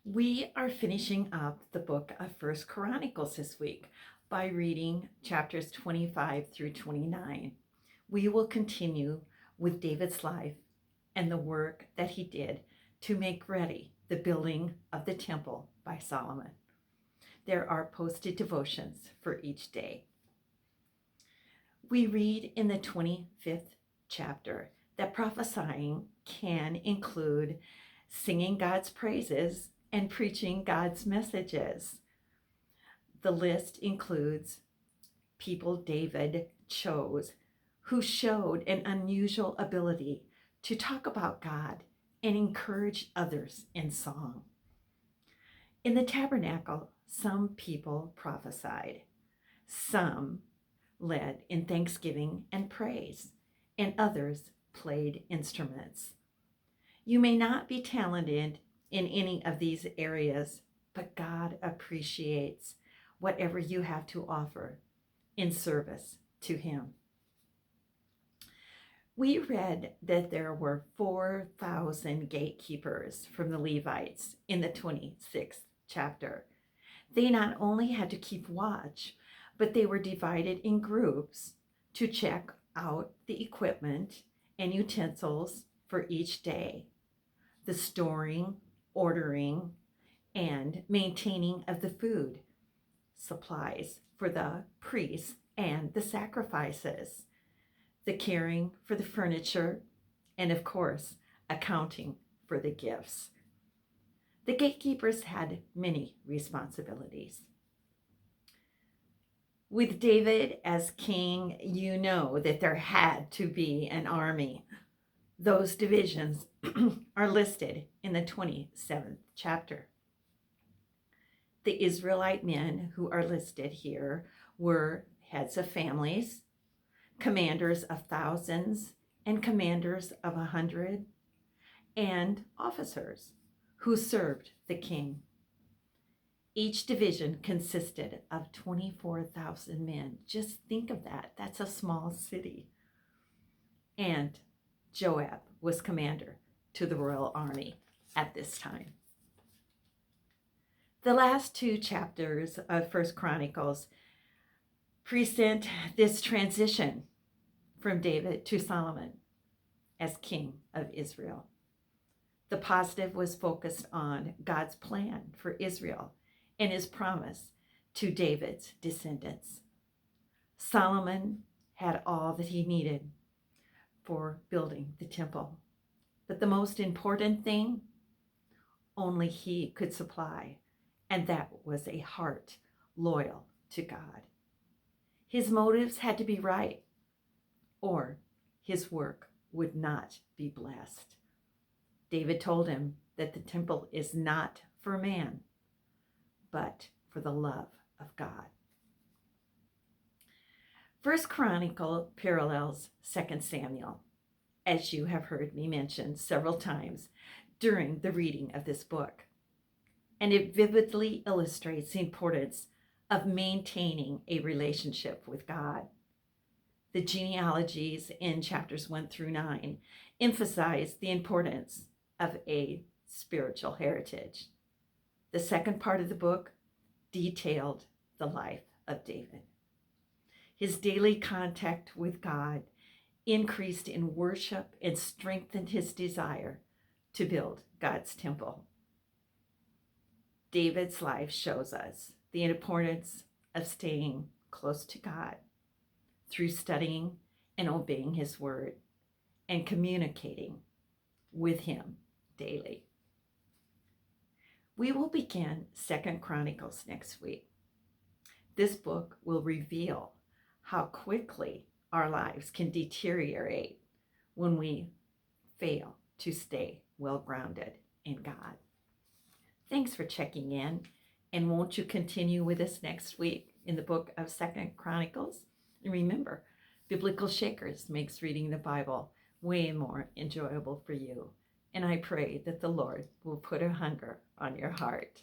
We are finishing up the book of First Chronicles this week by reading chapters 25 through 29. We will continue with David's life and the work that he did to make ready the building of the temple by Solomon. There are posted devotions for each day. We read in the 25th chapter that prophesying can include singing God's praises and preaching God's messages. The list includes people David chose who showed an unusual ability to talk about God and encourage others in song. In the tabernacle, some people prophesied, some led in thanksgiving and praise, and others played instruments. You may not be talented in any of these areas, but God appreciates whatever you have to offer in service to Him. We read that there were 4,000 gatekeepers from the Levites in the 26th chapter. They not only had to keep watch, but they were divided in groups to check out the equipment and utensils for each day, the storing, ordering, and maintaining of the food supplies for the priests and the sacrifices, the caring for the furniture, and of course, accounting for the gifts. The gatekeepers had many responsibilities. With David as king, you know that there had to be an army. Those divisions are listed in the 27th chapter. The Israelite men who are listed here were heads of families, commanders of thousands, and commanders of 100, and officers who served the king. Each division consisted of 24,000 men. Just think of that. That's a small city. And Joab was commander to the royal army at this time. The last two chapters of First Chronicles present this transition from David to Solomon as king of Israel. The positive was focused on God's plan for Israel and his promise to David's descendants. Solomon had all that he needed for building the temple. But the most important thing, only he could supply, and that was a heart loyal to God. His motives had to be right, or his work would not be blessed. David told him that the temple is not for man, but for the love of God. First Chronicle parallels 2 Samuel, as you have heard me mention several times during the reading of this book. And it vividly illustrates the importance of maintaining a relationship with God. The genealogies in chapters 1 through 9 emphasize the importance of a spiritual heritage. The second part of the book detailed the life of David. His daily contact with God increased in worship and strengthened his desire to build God's temple. David's life shows us the importance of staying close to God through studying and obeying his word and communicating with him daily. We will begin 2 Chronicles next week. This book will reveal how quickly our lives can deteriorate when we fail to stay well grounded in God. Thanks for checking in, and won't you continue with us next week in the book of 2 Chronicles? And remember, Biblical Shakers makes reading the Bible way more enjoyable for you. And I pray that the Lord will put a hunger on your heart.